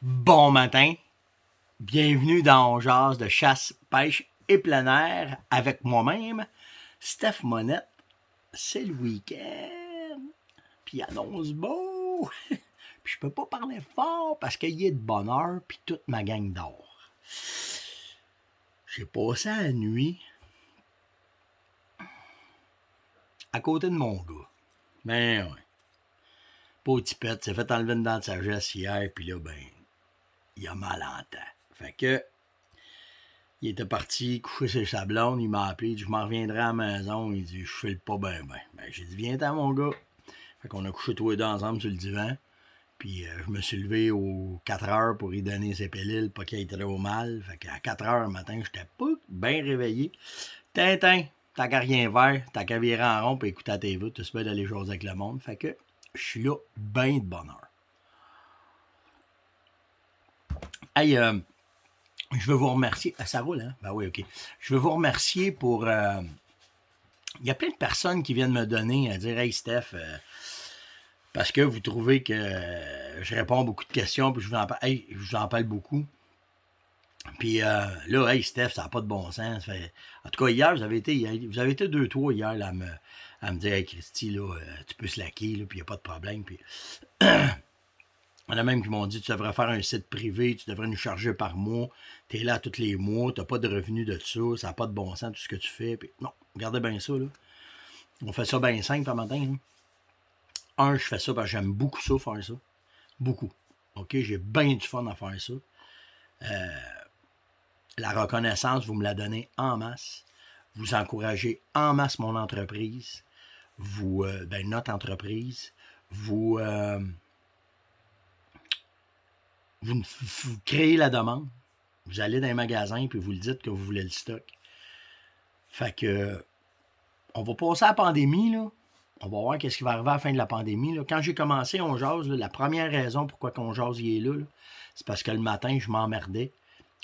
Bon matin, bienvenue dans On jase de chasse, pêche et plein air avec moi-même, Steph Monette. C'est le week-end, puis il annonce beau, puis je peux pas parler fort parce qu'il est de bonne heure, puis toute ma gang dort. J'ai passé la nuit à côté de mon gars. Ben ouais. Pauvre tipette, s'est fait enlever une dent de sagesse hier, puis là, ben, il a mal en temps. Fait que, il était parti coucher ses sablons, il m'a appelé, il dit, je m'en reviendrai à la maison, il dit, je file pas ben. Ben, j'ai dit, viens-t'en, mon gars. Fait qu'on a couché tous les deux ensemble sur le divan, puis je me suis levé aux 4 heures pour lui donner ses pilules, pas qu'il ait trop mal. Fait qu'à 4 heures le matin, j'étais pas bien réveillé. Tintin, t'as qu'à rien faire, t'as qu'à virer en rond, puis écouter la TV, tu sais d'aller jouer avec le monde. Fait que, je suis là, ben de bonne heure. Hey, je veux vous remercier. Ah, ça roule, hein? Ben oui, OK. Je veux vous remercier pour. Il y a plein de personnes qui viennent me donner à dire, hey Steph, parce que vous trouvez que je réponds à beaucoup de questions, puis je vous en parle beaucoup. Puis là, hey Steph, ça n'a pas de bon sens. En tout cas, hier, vous avez été 2-3 hier là, à me dire, hey Christy, là, tu peux slacker, là, puis il n'y a pas de problème. Puis. Il y en a même qui m'ont dit, tu devrais faire un site privé, tu devrais nous charger par mois, tu es là tous les mois, tu n'as pas de revenus de ça, ça n'a pas de bon sens tout ce que tu fais. Puis, non, regardez bien ça, là. On fait ça bien simple par matin. Hein. Je fais ça parce que j'aime beaucoup ça, faire ça. Beaucoup. OK, j'ai bien du fun à faire ça. La reconnaissance, vous me la donnez en masse. Vous encouragez en masse mon entreprise. Notre entreprise. Vous créez la demande. Vous allez dans les magasins puis vous le dites que vous voulez le stock. Fait que on va passer à la pandémie, là. On va voir qu'est-ce qui va arriver à la fin de la pandémie. Là. Quand j'ai commencé On jase, là, la première raison pourquoi On jase y est là, c'est parce que le matin, je m'emmerdais.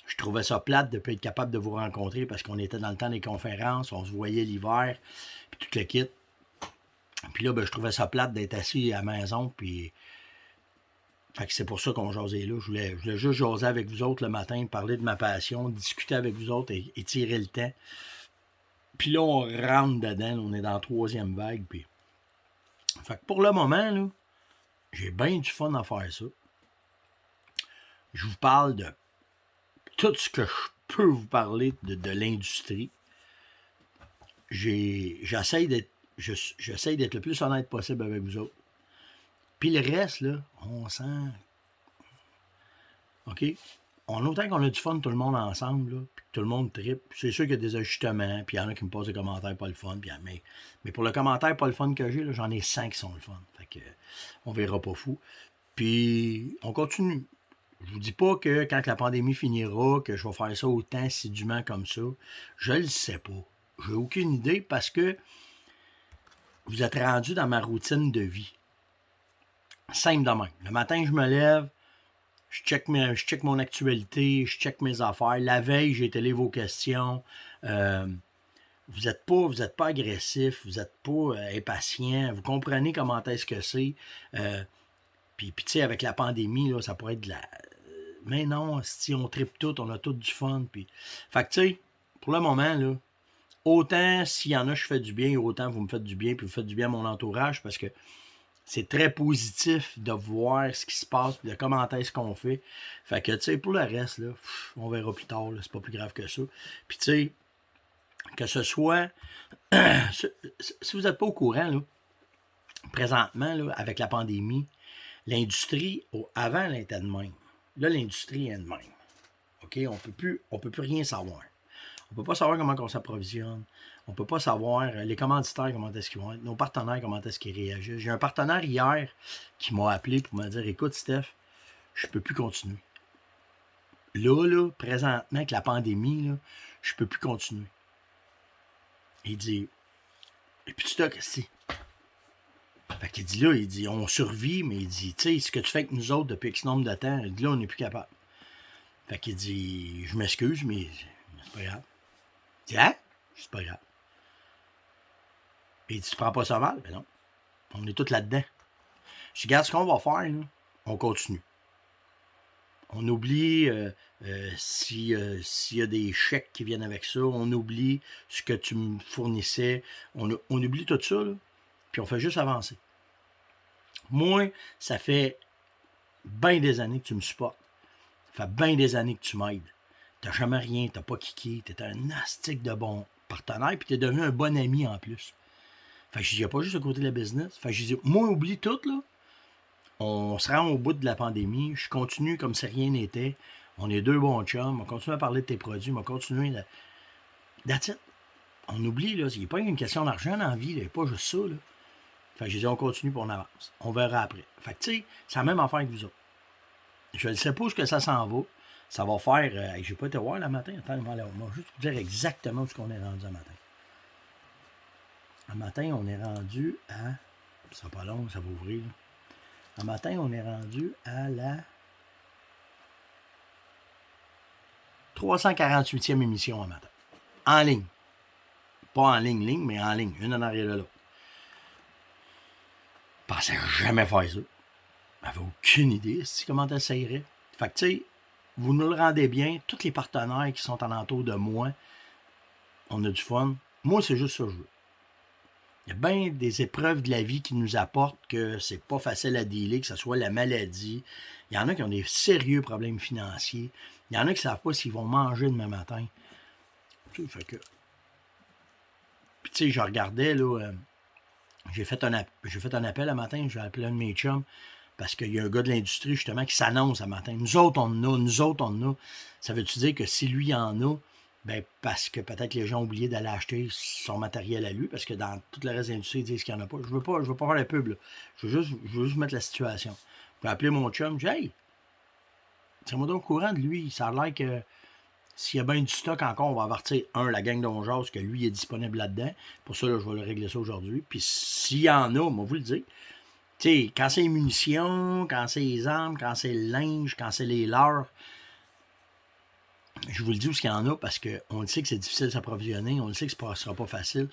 Je trouvais ça plate de ne pas être capable de vous rencontrer parce qu'on était dans le temps des conférences, on se voyait l'hiver, puis tout le kit. Puis là, ben, je trouvais ça plate d'être assis à la maison, puis fait que c'est pour ça qu'on jasait là. Je voulais juste jaser avec vous autres le matin, parler de ma passion, discuter avec vous autres et tirer le temps. Puis là, on rentre dedans, on est dans la 3e vague. Puis... Fait que pour le moment, là, j'ai bien du fun à faire ça. Je vous parle de tout ce que je peux vous parler de l'industrie. J'essaie d'être le plus honnête possible avec vous autres. Puis le reste, là, on sent... OK? Autant qu'on a du fun tout le monde ensemble, là, puis tout le monde tripe, c'est sûr qu'il y a des ajustements, puis il y en a qui me posent des commentaires pas le fun, puis, mais pour le commentaire pas le fun que j'ai, là, j'en ai 5 qui sont le fun. Fait que on verra pas fou. Puis on continue. Je vous dis pas que quand la pandémie finira, que je vais faire ça autant assidûment comme ça. Je le sais pas. J'ai aucune idée parce que vous êtes rendu dans ma routine de vie. Simple de même. Le matin, je me lève, je check mon actualité, je check mes affaires. La veille, j'ai télé vos questions. Vous n'êtes pas agressif, vous n'êtes pas impatient. Vous comprenez comment est-ce que c'est. Puis tu sais, avec la pandémie, là, ça pourrait être de la... Mais non, si on tripe tout, on a tout du fun. Puis... Fait que tu sais, pour le moment, là, autant s'il y en a, je fais du bien, autant vous me faites du bien, puis vous faites du bien à mon entourage, parce que c'est très positif de voir ce qui se passe, puis de comment est-ce qu'on fait. Fait que, tu sais, pour le reste, là, on verra plus tard, là, c'est pas plus grave que ça. Puis, tu sais, que ce soit... si vous n'êtes pas au courant, là, présentement, là, avec la pandémie, l'industrie, avant, elle était de même. Là, l'industrie est de même. OK? On peut plus rien savoir. On ne peut pas savoir comment on s'approvisionne. On ne peut pas savoir les commanditaires, comment est-ce qu'ils vont être, nos partenaires, comment est-ce qu'ils réagissent. J'ai un partenaire hier qui m'a appelé pour me dire, écoute, Steph, je ne peux plus continuer. Là, présentement, avec la pandémie, là, je ne peux plus continuer. Il dit, et puis tu t'as qu'est-ce que Fait qu'il dit là, on survit, mais il dit, tu sais, ce que tu fais avec nous autres depuis X nombre de temps, il dit là, on n'est plus capable. Fait qu'il dit, je m'excuse, mais c'est pas grave. Il dit, hein? C'est pas grave. Et il dit, tu prends pas ça mal? Ben non. On est tous là-dedans. Je dis, regarde ce qu'on va faire, là. On continue. On oublie s'il y a des chèques qui viennent avec ça. On oublie ce que tu me fournissais. On oublie tout ça, là, puis on fait juste avancer. Moi, ça fait bien des années que tu me supportes. Ça fait bien des années que tu m'aides. T'as jamais rien, t'as pas kické. T'es un astique de bon partenaire, puis t'es devenu un bon ami en plus. Fait que je dis, il n'y a pas juste le côté de la business. Fait que je dis, moi, oublie tout, là. On se rend au bout de la pandémie. Je continue comme si rien n'était. On est deux bons chums. On continue à parler de tes produits. On va continuer. That's it. On oublie, là. Il n'y a pas une question d'argent dans la vie. Il n'y a pas juste ça, là. Fait que je dis, on continue et on avance. On verra après. Fait que, tu sais, c'est la même affaire avec vous autres. Je ne sais pas où que ça s'en va. Ça va faire. Je vais pas été voir le matin. Attends, on va juste vous dire exactement où on est rendu le matin. Le matin, on est rendu à. Ça sera pas long, ça va ouvrir, là. Le matin, on est rendu à la 348e émission un matin. En ligne. Pas en ligne, mais en ligne. Une en arrière de l'autre. Je pensais jamais faire ça. J'avais aucune idée comment ça irait. Fait que, tu sais, vous nous le rendez bien. Tous les partenaires qui sont alentour de moi, on a du fun. Moi, c'est juste ça que je veux. Il y a bien des épreuves de la vie qui nous apportent que c'est pas facile à dealer, que ce soit la maladie. Il y en a qui ont des sérieux problèmes financiers. Il y en a qui ne savent pas s'ils vont manger demain matin. Tu sais, fait que. Puis, tu sais, je regardais, là. J'ai fait un appel un matin. J'ai appelé un de mes chums parce qu'il y a un gars de l'industrie, justement, qui s'annonce un matin. Nous autres, on en a. Ça veut-tu dire que si lui en a, ben parce que peut-être les gens ont oublié d'aller acheter son matériel à lui, parce que dans tout le reste de l'industrie, ils disent qu'il n'y en a pas. Je veux pas faire la pub, là. Je veux juste mettre la situation. J'ai appelé mon chum, j'ai dit, hey, tiens-moi donc au courant de lui. Ça a l'air que s'il y a bien du stock encore, on va avertir, la gang d'Ongeas, que lui est disponible là-dedans. Pour ça, là, je vais le régler ça aujourd'hui. Puis s'il y en a, on va vous le dire. Tu sais, quand c'est les munitions, quand c'est les armes, quand c'est le linge, quand c'est les leurres, je vous le dis où il y en a parce qu'on le sait que c'est difficile de s'approvisionner, on le sait que ce ne sera pas facile.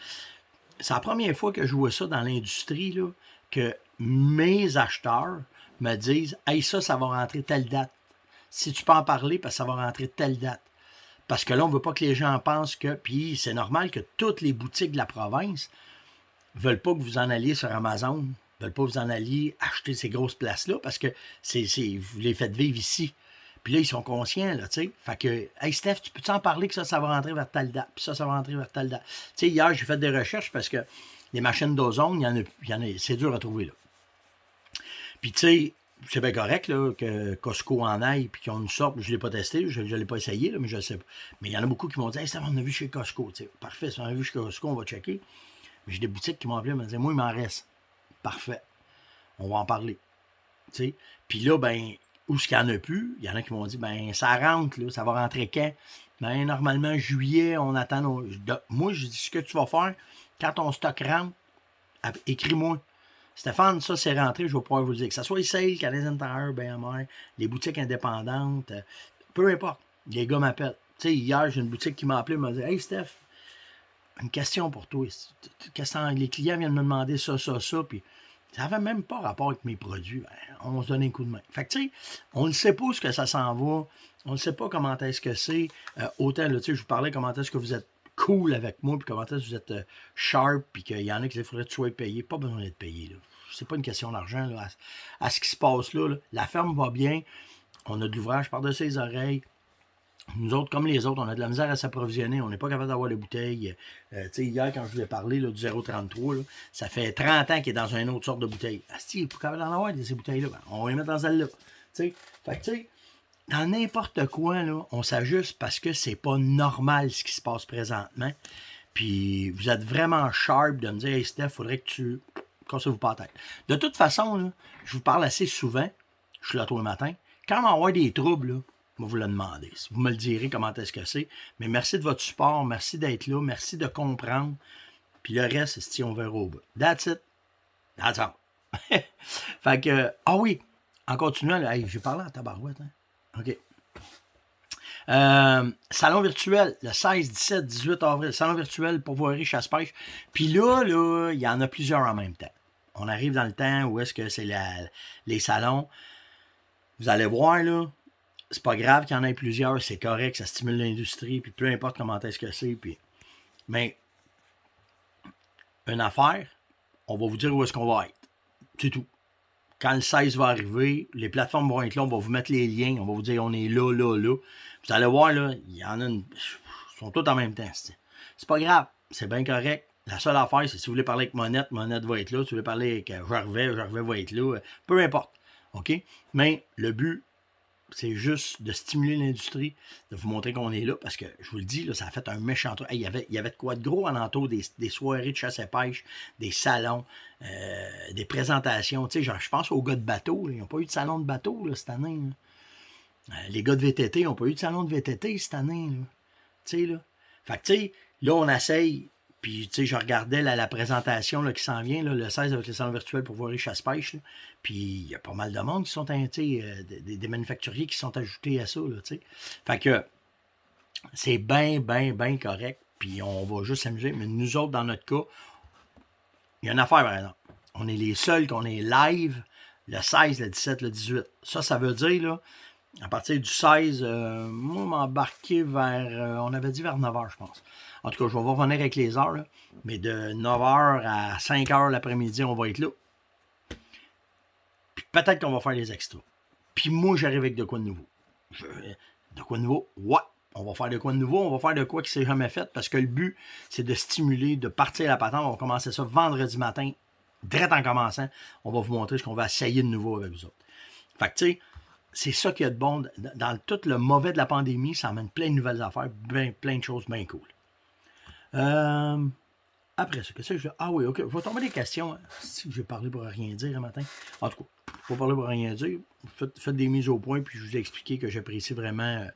C'est la première fois que je vois ça dans l'industrie, là, que mes acheteurs me disent « Hey, ça va rentrer telle date. Si tu peux en parler, parce que ça va rentrer telle date. » Parce que là, on ne veut pas que les gens pensent que... Puis c'est normal que toutes les boutiques de la province ne veulent pas que vous en alliez sur Amazon, ne veulent pas que vous en alliez acheter ces grosses places-là parce que vous les faites vivre ici. Puis là, ils sont conscients, là, tu sais. Fait que, hey Steph, tu peux-tu en parler que ça va rentrer vers telle date? Puis ça va rentrer vers telle date. Tu sais, hier, j'ai fait des recherches parce que les machines d'ozone, il y en a, c'est dur à trouver, là. Puis, tu sais, c'est bien correct, là, que Costco en aille, puis qu'on nous sorte. Je ne l'ai pas testé, je ne l'ai pas essayé, là, mais je ne sais pas. Mais il y en a beaucoup qui m'ont dit, hey Steph, on a vu chez Costco. Tu sais, parfait, si on a vu chez Costco, on va checker. Mais j'ai des boutiques qui m'ont appelé, ils m'ont dit, moi, il m'en reste. Parfait. On va en parler. Tu sais. Puis là, ben, où est-ce qu'il n'y en a plus? Il y en a qui m'ont dit, ben, ça rentre, là, ça va rentrer quand? Ben, normalement, juillet, on attend moi, je dis, ce que tu vas faire, quand ton stock rentre, écris-moi. Stéphane, ça, c'est rentré, je vais pouvoir vous le dire. Que ce soit Sale, Canadian Tire, BMR, les boutiques indépendantes, peu importe. Les gars m'appellent. Tu sais, hier, j'ai une boutique qui m'a appelé, m'a dit, hey, Steph, une question pour toi. Les clients viennent me demander ça, puis ça n'avait même pas rapport avec mes produits. Ben, on se donne un coup de main. Fait que, tu sais, on ne sait pas où ce que ça s'en va. On ne sait pas comment est-ce que c'est. Autant, là, tu sais, je vous parlais comment est-ce que vous êtes cool avec moi, puis comment est-ce que vous êtes sharp, puis qu'il y en a qui disent qu'il faudrait que tu sois payé. Pas besoin d'être payé, là. C'est pas une question d'argent, là, à ce qui se passe là. La ferme va bien. On a de l'ouvrage par-dessus les oreilles. Nous autres, comme les autres, on a de la misère à s'approvisionner. On n'est pas capable d'avoir les bouteilles. Tu sais, hier, quand je vous ai parlé là, du 033, là, ça fait 30 ans qu'il est dans une autre sorte de bouteille. Ah, si, il n'est pas capable d'en avoir ces bouteilles-là. Ben, on va les mettre dans celle-là. Fait que, tu sais, dans n'importe quoi, là, on s'ajuste parce que c'est pas normal ce qui se passe présentement. Puis, vous êtes vraiment sharp de me dire, hey Steph, faudrait que tu. Cassez-vous pas la tête. De toute façon, là, je vous parle assez souvent. Je suis là tous les matins. Quand on va avoir des troubles, là, je vais vous le demander. Vous me le direz comment est-ce que c'est. Mais merci de votre support. Merci d'être là. Merci de comprendre. Puis le reste, c'est si on verra au bout. That's it. That's all. Fait que, oui, en continuant, là, hey, j'ai parlé à tabarouette. Hein? OK. Salon virtuel, le 16, 17, 18 avril. Salon virtuel pour voir chasse-pêche. Puis là, il y en a plusieurs en même temps. On arrive dans le temps où est-ce que c'est les salons. Vous allez voir, là, c'est pas grave qu'il y en ait plusieurs, c'est correct, ça stimule l'industrie, puis peu importe comment est-ce que c'est. Puis... Mais une affaire, on va vous dire où est-ce qu'on va être. C'est tout. Quand le 16 va arriver, les plateformes vont être là, on va vous mettre les liens, on va vous dire on est là, là, là. Vous allez voir, là, il y en a une. Ils sont tous en même temps. C'est pas grave, c'est bien correct. La seule affaire, c'est si vous voulez parler avec Monette, Monette va être là. Si vous voulez parler avec Gervais, Gervais va être là. Peu importe. OK? Mais le but, c'est juste de stimuler l'industrie, de vous montrer qu'on est là, parce que, je vous le dis, là, ça a fait un méchant truc. Hey, il y avait de quoi de gros alentour, des soirées de chasse et pêche, des salons, des présentations. Tu sais, genre, je pense aux gars de bateau, là, ils n'ont pas eu de salon de bateau là, cette année. Les gars de VTT n'ont pas eu de salon de VTT cette année. Là. Tu sais, là. Fait que, tu sais, là, on essaye. Puis, tu sais, je regardais la présentation là, qui s'en vient, là, le 16 avec le salon virtuel pour voir les chasse-pêche. Puis, il y a pas mal de monde qui sont, des manufacturiers qui sont ajoutés à ça, là, tu sais. Fait que, c'est bien, bien, bien correct. Puis, on va juste s'amuser. Mais nous autres, dans notre cas, il y a une affaire, par exemple. On est les seuls qu'on est live le 16, le 17, le 18. Ça veut dire, là, à partir du 16, moi, m'embarquer vers, on avait dit vers 9h, je pense. En tout cas, je vais revenir avec les heures, là, mais de 9h à 5h l'après-midi, on va être là. Puis peut-être qu'on va faire les extras. Puis moi, j'arrive avec de quoi de nouveau. De quoi de nouveau? Ouais. On va faire de quoi de nouveau, on va faire de quoi qui ne s'est jamais fait, parce que le but, c'est de stimuler, de partir la patente. On va commencer ça vendredi matin, direct en commençant. On va vous montrer ce qu'on va essayer de nouveau avec vous autres. Fait que, tu sais, c'est ça qu'il y a de bon. Dans tout le mauvais de la pandémie, ça amène plein de nouvelles affaires, plein de choses bien cool. Après ça, qu'est-ce que je... Ah oui, ok. Je vais tomber des questions. Hein, si je vais parler pour rien dire un matin. En tout cas, je vais parler pour rien dire. Faites des mises au point, puis je vous ai expliqué que j'apprécie vraiment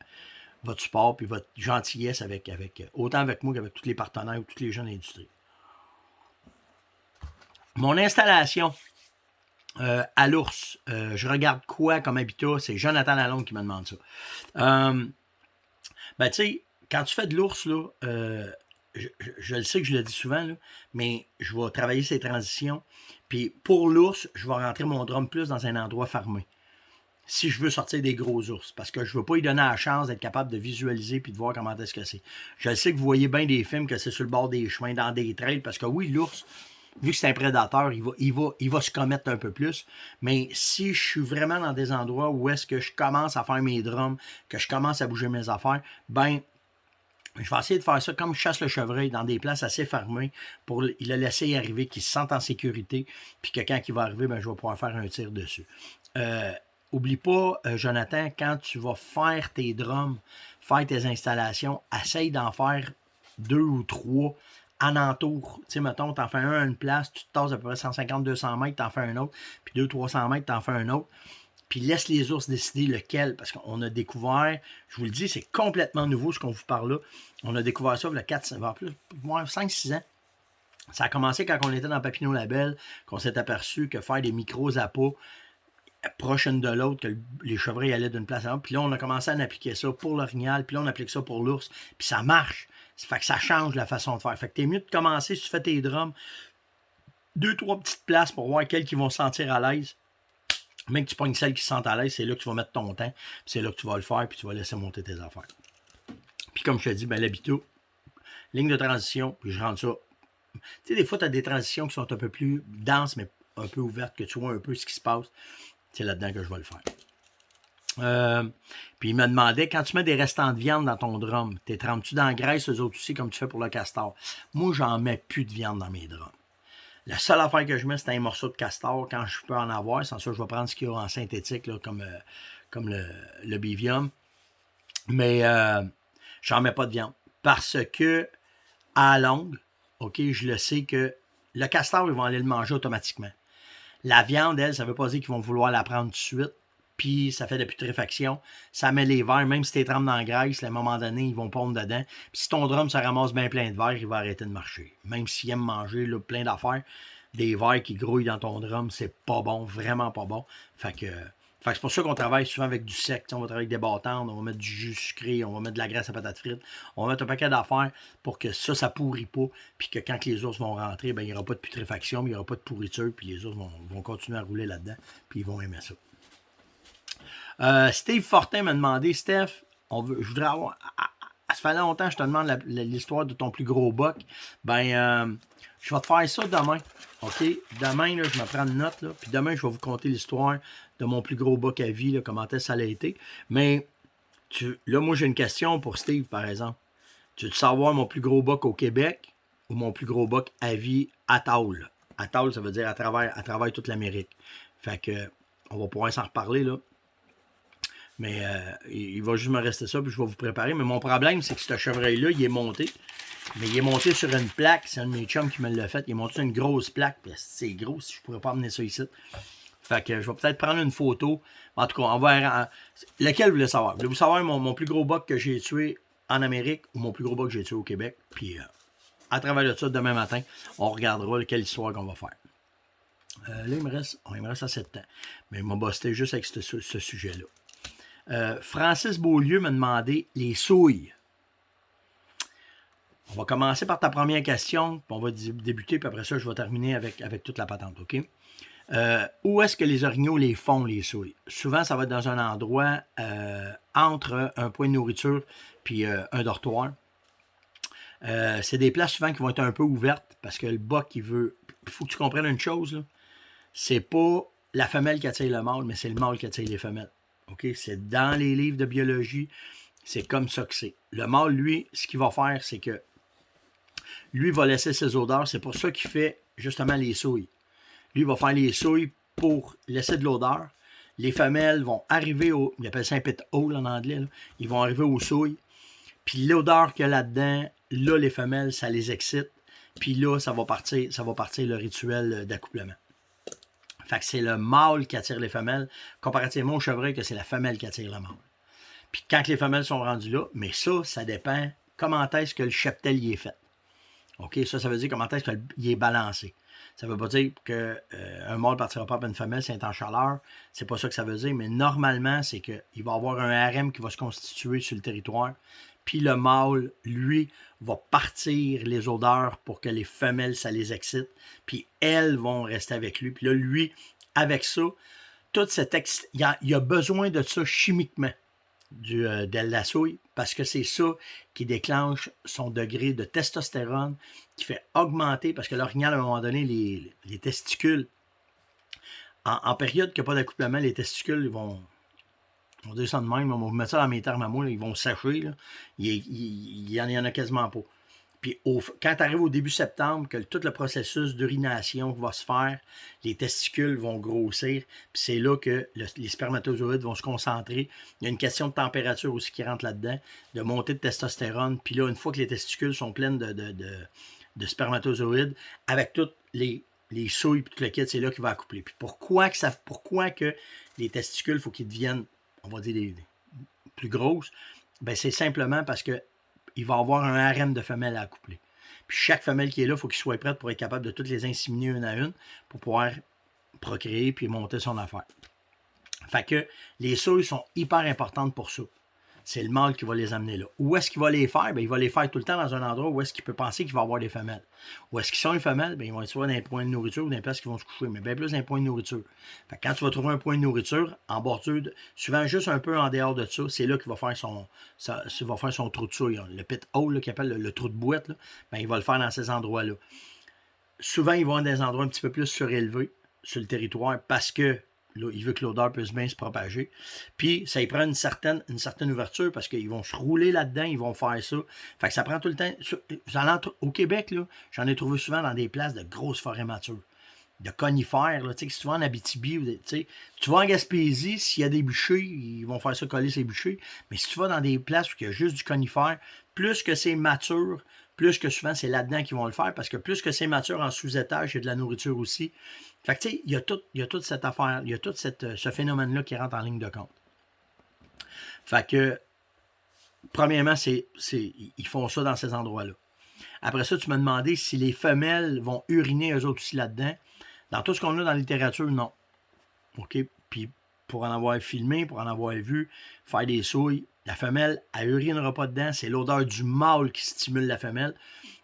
votre support et votre gentillesse autant avec moi qu'avec tous les partenaires ou tous les gens de l'industrie. Mon installation à l'ours, je regarde quoi comme habitat? C'est Jonathan Lalonde qui me demande ça. Ben, tu sais, quand tu fais de l'ours, là, je le sais que je le dis souvent, là, mais je vais travailler ces transitions. Puis pour l'ours, je vais rentrer mon drum plus dans un endroit fermé. Si je veux sortir des gros ours, parce que je ne veux pas lui donner la chance d'être capable de visualiser puis de voir comment est-ce que c'est. Je sais que vous voyez bien des films que c'est sur le bord des chemins, dans des trails, parce que oui, l'ours, vu que c'est un prédateur, il va se commettre un peu plus. Mais si je suis vraiment dans des endroits où est-ce que je commence à faire mes drums, que je commence à bouger mes affaires, ben je vais essayer de faire ça comme je chasse le chevreuil dans des places assez fermées pour le laisser y arriver, qu'il se sente en sécurité, puis que quand il va arriver, ben, je vais pouvoir faire un tir dessus. Oublie pas, Jonathan, quand tu vas faire tes drums, faire tes installations, essaye d'en faire 2 ou 3 alentour. Tu sais, mettons, t'en fais un à une place, tu te tasses à peu près 150-200 mètres, t'en fais un autre, puis 200-300 mètres, t'en fais un autre. Puis laisse les ours décider lequel, parce qu'on a découvert, je vous le dis, c'est complètement nouveau ce qu'on vous parle là. On a découvert ça il y a 5-6 ans. Ça a commencé quand on était dans Papineau Label, qu'on s'est aperçu que faire des micros appâts proches une de l'autre, que les chevreuils allaient d'une place à l'autre. Puis là, on a commencé à appliquer ça pour l'orignal, puis là, on applique ça pour l'ours. Puis ça marche. Ça fait que ça change la façon de faire. Fait que t'es mieux de commencer, si tu fais tes drums, 2-3 petites places pour voir quels qui vont se sentir à l'aise. Même que tu pognes celles qui se sentent à l'aise, c'est là que tu vas mettre ton temps, puis c'est là que tu vas le faire, puis tu vas laisser monter tes affaires. Puis comme je te dis, ben, l'habitat, ligne de transition, puis je rentre ça. Tu sais, des fois, tu as des transitions qui sont un peu plus denses, mais un peu ouvertes, que tu vois un peu ce qui se passe. C'est là-dedans que je vais le faire. Puis il me demandait, quand tu mets des restants de viande dans ton drum, t'es trempes-tu dans la graisse, eux autres aussi, comme tu fais pour le castor? Moi, j'en mets plus de viande dans mes drums. La seule affaire que je mets, c'est un morceau de castor quand je peux en avoir. Sans ça, je vais prendre ce qu'il y a en synthétique, là, comme le Bivium. Mais j'en mets pas de viande. Parce que, à la longue, OK, je le sais que le castor, ils vont aller le manger automatiquement. La viande, elle, ça veut pas dire qu'ils vont vouloir la prendre tout de suite. Puis ça fait de la putréfaction. Ça met les vers, même si tu trempes dans la graisse, à un moment donné, ils vont pondre dedans. Puis si ton drum se ramasse bien plein de vers, il va arrêter de marcher. Même s'il aime manger là, plein d'affaires, des vers qui grouillent dans ton drum, c'est pas bon, vraiment pas bon. Fait que c'est pour ça qu'on travaille souvent avec du sec. T'sais, on va travailler avec des bâtons, on va mettre du jus sucré, on va mettre de la graisse à patates frites, on va mettre un paquet d'affaires pour que ça pourrit pas, puis que quand les ours vont rentrer, ben, il n'y aura pas de putréfaction, mais il n'y aura pas de pourriture, puis les ours vont continuer à rouler là-dedans, puis ils vont aimer ça. Steve Fortin m'a demandé, Steph, je voudrais avoir. Ça fait longtemps que je te demande l'histoire de ton plus gros buck. Je vais te faire ça demain. OK? Demain, là, je me prends une note. Là, puis demain, je vais vous conter l'histoire de mon plus gros buck à vie, là, comment ça a été. Mais là, moi, j'ai une question pour Steve, par exemple. Tu veux savoir mon plus gros buck au Québec ou mon plus gros buck à vie à Taul? À Taul, ça veut dire à travers toute l'Amérique. Fait que, on va pouvoir s'en reparler, là. Mais il va juste me rester ça, puis je vais vous préparer. Mais mon problème, c'est que ce chevreuil-là, il est monté. Mais il est monté sur une plaque. C'est un de mes chums qui me l'a fait. Il est monté sur une grosse plaque. C'est gros, si je ne pourrais pas amener ça ici. Fait que je vais peut-être prendre une photo. En tout cas, on va... Lequel vous voulez savoir? Voulez-vous savoir mon plus gros buck que j'ai tué en Amérique ou mon plus gros buck que j'ai tué au Québec? Puis à travers de ça, demain matin, on regardera quelle histoire qu'on va faire. Là, il me reste assez de temps. Mais il m'a busté juste avec ce sujet-là. Francis Beaulieu m'a demandé les souilles. On va commencer par ta première question, puis on va débuter, puis après ça, je vais terminer avec toute la patente, OK? Où est-ce que les orignaux les font, les souilles? Souvent, ça va être dans un endroit entre un point de nourriture puis un dortoir. C'est des places souvent qui vont être un peu ouvertes parce que le buck, il veut... Il faut que tu comprennes une chose, là. C'est pas la femelle qui attire le mâle, mais c'est le mâle qui attire les femelles. Okay? C'est dans les livres de biologie, c'est comme ça que c'est. Le mâle, lui, ce qu'il va faire, c'est que lui va laisser ses odeurs. C'est pour ça qu'il fait justement les souilles. Lui, il va faire les souilles pour laisser de l'odeur. Les femelles vont arriver au... Il appelle ça un pit hole en anglais. Là. Ils vont arriver aux souilles. Puis l'odeur qu'il y a là-dedans, là, les femelles, ça les excite. Puis là, ça va partir le rituel d'accouplement. Fait que c'est le mâle qui attire les femelles, comparativement au chevreuil que c'est la femelle qui attire le mâle. Puis quand les femelles sont rendues là, mais ça dépend comment est-ce que le cheptel y est fait. OK, ça veut dire comment est-ce qu'il est balancé. Ça ne veut pas dire qu'un mâle ne partira pas avec une femelle, c'est en chaleur. C'est pas ça que ça veut dire, mais normalement, c'est qu'il va y avoir un harem qui va se constituer sur le territoire. Puis le mâle, lui, va partir les odeurs pour que les femelles, ça les excite. Puis elles vont rester avec lui. Puis là, lui, avec ça, toute cette il y a besoin de ça chimiquement, de la souille, parce que c'est ça qui déclenche son degré de testostérone, qui fait augmenter, parce que l'orignal, à un moment donné, les testicules, en période qu'il n'y a pas d'accouplement, les testicules vont... On va dire ça de même, on va mettre ça dans mes termes à moi, là, ils vont sécher. Là. Il y en a quasiment pas. Puis quand tu arrives au début septembre, que tout le processus d'urination va se faire, les testicules vont grossir, puis c'est là que les spermatozoïdes vont se concentrer. Il y a une question de température aussi qui rentre là-dedans, de montée de testostérone. Puis là, une fois que les testicules sont pleines de spermatozoïdes, avec toutes les souilles et tout le kit, c'est là qu'il va accoupler. Puis pourquoi que les testicules, il faut qu'ils deviennent, on va dire, des plus grosses? Ben, c'est simplement parce que il va avoir un harem de femelles à accoupler. Puis chaque femelle qui est là, il faut qu'il soit prête pour être capable de toutes les inséminer une à une pour pouvoir procréer puis monter son affaire. Fait que les souilles sont hyper importantes pour ça. C'est le mâle qui va les amener là. Où est-ce qu'il va les faire? Bien, il va les faire tout le temps dans un endroit où est-ce qu'il peut penser qu'il va avoir des femelles. Où est-ce qu'ils sont les femelles? Bien, ils vont être soit dans un point de nourriture ou dans des places qui vont se coucher, mais bien plus dans un point de nourriture. Fait que quand tu vas trouver un point de nourriture, en bordure, souvent juste un peu en dehors de ça, c'est là qu'il va faire son trou de souille. Le pit hole qu'il appelle le trou de boîte, là, bien, il va le faire dans ces endroits-là. Souvent, ils vont dans des endroits un petit peu plus surélevés sur le territoire parce que là, il veut que l'odeur puisse bien se propager. Puis, ça y prend une certaine ouverture parce qu'ils vont se rouler là-dedans, ils vont faire ça. Fait que ça prend tout le temps. Au Québec, là, j'en ai trouvé souvent dans des places de grosses forêts matures, de conifères. Là, si tu vas en Abitibi, tu vas en Gaspésie, s'il y a des bûchers, ils vont faire ça coller ces bûchers. Mais si tu vas dans des places où il y a juste du conifère, plus que c'est mature, plus que souvent c'est là-dedans qu'ils vont le faire, parce que plus que c'est mature en sous-étage, il y a de la nourriture aussi. Fait que tu sais, il y a toute cette affaire, il y a tout ce phénomène-là qui rentre en ligne de compte. Fait que, premièrement, ils font ça dans ces endroits-là. Après ça, tu m'as demandé si les femelles vont uriner eux autres aussi là-dedans. Dans tout ce qu'on a dans la littérature, non. OK? Puis, pour en avoir filmé, pour en avoir vu, faire des souilles, la femelle, elle urinera pas dedans. C'est l'odeur du mâle qui stimule la femelle.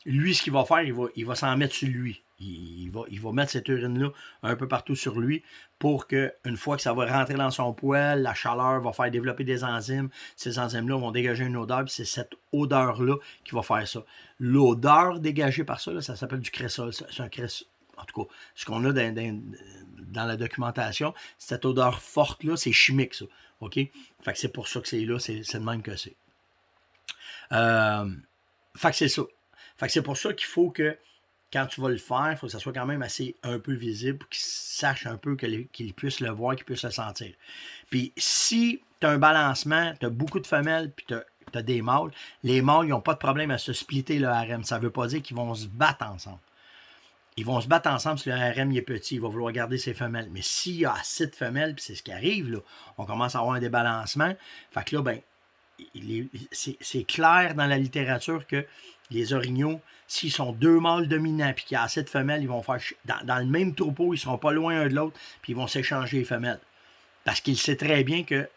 Lui, ce qu'il va faire, il va s'en mettre sur lui. Il va mettre cette urine-là un peu partout sur lui pour qu'une fois que ça va rentrer dans son poêle, la chaleur va faire développer des enzymes. Ces enzymes-là vont dégager une odeur, puis c'est cette odeur-là qui va faire ça. L'odeur dégagée par ça, là, ça s'appelle du cressol. C'est un cressol. En tout cas, ce qu'on a dans la documentation, cette odeur forte-là, c'est chimique, ça. OK? Fait que c'est pour ça que c'est là, c'est de même que c'est. Fait que c'est ça. Fait que c'est pour ça qu'il faut que quand tu vas le faire, il faut que ça soit quand même assez un peu visible pour qu'il sache un peu qu'il puisse le voir, qu'il puisse le sentir. Puis si tu as un balancement, tu as beaucoup de femelles, puis tu as des mâles, les mâles, ils n'ont pas de problème à se splitter le harem. Ça ne veut pas dire qu'ils vont se battre ensemble. Ils vont se battre ensemble si le harem il est petit. Il va vouloir garder ses femelles. Mais s'il y a assez de femelles, puis c'est ce qui arrive, là, on commence à avoir un débalancement. Fait que là, ben, c'est clair dans la littérature que les orignaux, s'ils sont deux mâles dominants puis qu'il y a assez de femelles, ils vont faire dans le même troupeau, ils ne seront pas loin un de l'autre, puis ils vont s'échanger les femelles. Parce qu'il sait très bien que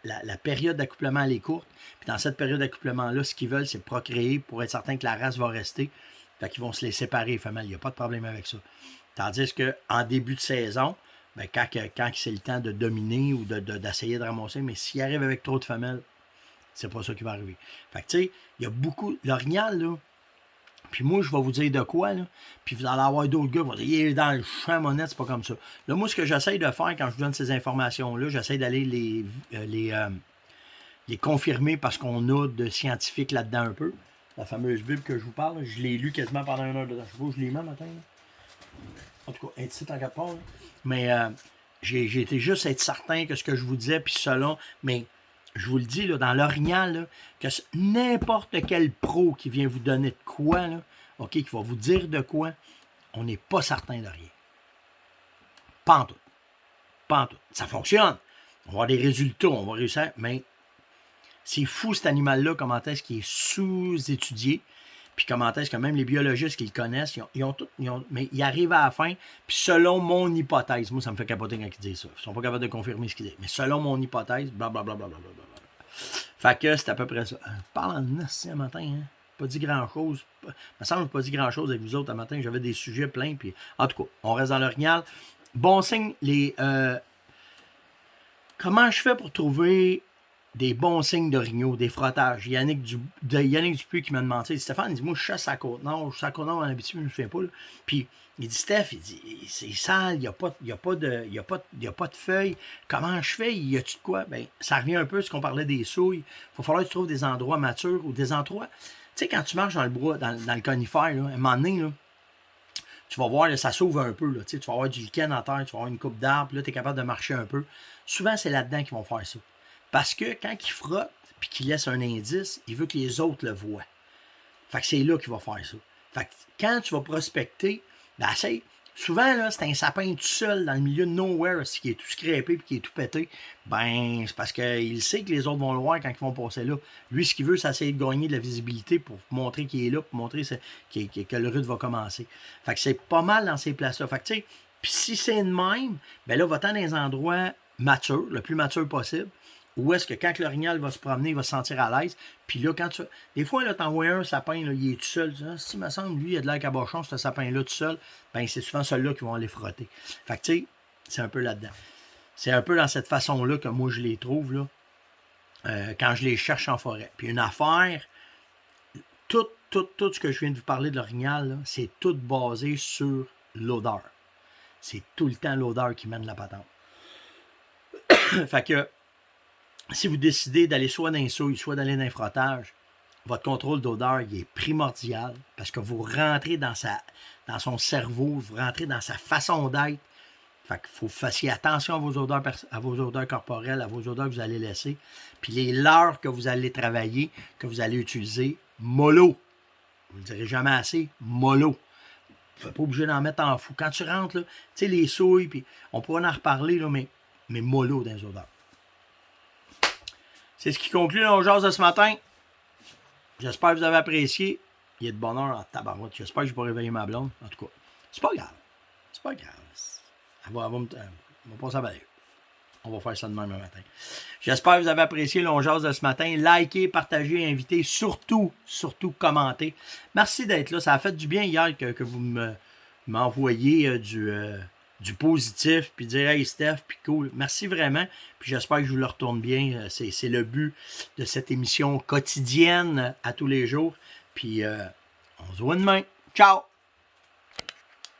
la période d'accouplement elle est courte. Puis dans cette période d'accouplement-là, ce qu'ils veulent, c'est procréer pour être certain que la race va rester. Fait qu'ils vont se les séparer, les femelles. Il n'y a pas de problème avec ça. Tandis qu'en début de saison, ben, quand c'est le temps de dominer ou d'essayer de ramasser, mais s'il arrive avec trop de femelles, c'est pas ça qui va arriver. Fait que, tu sais, il y a beaucoup. L'orignal, là, puis moi, je vais vous dire de quoi, là, puis vous allez avoir d'autres gars qui vont dire, il est dans le champ monette, c'est pas comme ça. Là, moi, ce que j'essaie de faire quand je vous donne ces informations-là, j'essaie d'aller les confirmer parce qu'on a de scientifiques là-dedans un peu. La fameuse Bible que je vous parle, je l'ai lu quasiment pendant 1 heure de temps. Je l'ai lu matin. Là. En tout cas, un titre en 4 parts. Mais j'ai été juste être certain que ce que je vous disais, puis selon. Mais je vous le dis, là, dans l'orignal, là, que n'importe quel pro qui vient vous donner de quoi, là, OK, qui va vous dire de quoi, on n'est pas certain de rien. Pas en tout. Pas en tout. Ça fonctionne. On va avoir des résultats, on va réussir, mais c'est fou cet animal-là, comment est-ce qu'il est sous-étudié, puis comment est-ce que même les biologistes qui le connaissent, mais ils arrivent à la fin, puis selon mon hypothèse, moi ça me fait capoter quand ils disent ça, ils sont pas capables de confirmer ce qu'ils disent, mais selon mon hypothèse, blablabla. Fait que c'est à peu près ça. Parle en 9 matin, hein? Pas dit grand-chose. Il me semble que je pas dit grand-chose avec vous autres un matin, j'avais des sujets pleins, puis en tout cas, on reste dans l'orignal. Bon signe, comment je fais pour trouver des bons signes d'orignaux, des frottages? Yannick Dupuis qui m'a demandé, Stéphane, il dit, moi je chasse à Côte-Nord, je chasse à Côte-Nord en habitude, je me souviens pas. Là. Puis il dit, Steph, il dit, c'est sale, il n'y a pas de feuilles. Comment je fais? Y a-tu de quoi? Ben, ça revient un peu à ce qu'on parlait des souilles. Il va falloir que tu trouves des endroits matures ou des endroits. Tu sais, quand tu marches dans le bois, dans le conifère, là, à un moment donné, là, tu vas voir, là, ça s'ouvre un peu. Là, tu vas avoir du lichen en terre, tu vas avoir une coupe d'arbres, là, tu es capable de marcher un peu. Souvent, c'est là-dedans qu'ils vont faire ça. Parce que quand il frotte puis qu'il laisse un indice, il veut que les autres le voient. Fait que c'est là qu'il va faire ça. Fait que quand tu vas prospecter, ben souvent, là, c'est un sapin tout seul dans le milieu de nowhere, qui est tout scrapé et qui est tout pété. Ben, c'est parce qu'il sait que les autres vont le voir quand ils vont passer là. Lui, ce qu'il veut, c'est essayer de gagner de la visibilité pour montrer qu'il est là, pour montrer que le rut va commencer. Fait que c'est pas mal dans ces places-là. Fait que, tu sais, puis si c'est de même, ben là, va-t'en dans les endroits matures, le plus mature possible. Où est-ce que quand l'orignal va se promener, il va se sentir à l'aise. Puis là, quand tu. Des fois, là, t'en vois un sapin, là, il est tout seul. Tu dis, si, il me semble, lui, il a de l'air cabochon, ce sapin-là tout seul. Ben, c'est souvent ceux-là qui vont aller frotter. Fait que, tu sais, c'est un peu là-dedans. C'est un peu dans cette façon-là que moi, je les trouve, là, quand je les cherche en forêt. Puis une affaire, tout ce que je viens de vous parler de l'orignal, là, c'est tout basé sur l'odeur. C'est tout le temps l'odeur qui mène la patente. Fait que, si vous décidez d'aller soit dans les souilles, soit d'aller dans un frottage, votre contrôle d'odeur il est primordial parce que vous rentrez dans son cerveau, vous rentrez dans sa façon d'être. Fait qu'il faut que vous fassiez attention à vos odeurs corporelles, à vos odeurs que vous allez laisser. Puis les leurres que vous allez travailler, que vous allez utiliser, mollo. Vous ne le direz jamais assez, mollo. Vous n'êtes pas obligé d'en mettre en fou. Quand tu rentres, tu sais, les souilles, puis on pourra en reparler, là, mais mollo dans les odeurs. C'est ce qui conclut nos jases de ce matin. J'espère que vous avez apprécié. Il y a de bonheur en tabarouette. J'espère que je vais pas réveiller ma blonde. En tout cas, c'est pas grave. C'est pas grave. Elle va passer à balayer. On va faire ça demain matin. J'espère que vous avez apprécié le jase de ce matin. Likez, partagez, invitez. Surtout commentez. Merci d'être là. Ça a fait du bien hier que vous m'envoyiez du positif, puis dire « Hey Steph, puis cool, merci vraiment. » Puis j'espère que je vous le retourne bien. C'est le but de cette émission quotidienne à tous les jours. Puis on se voit demain. Ciao!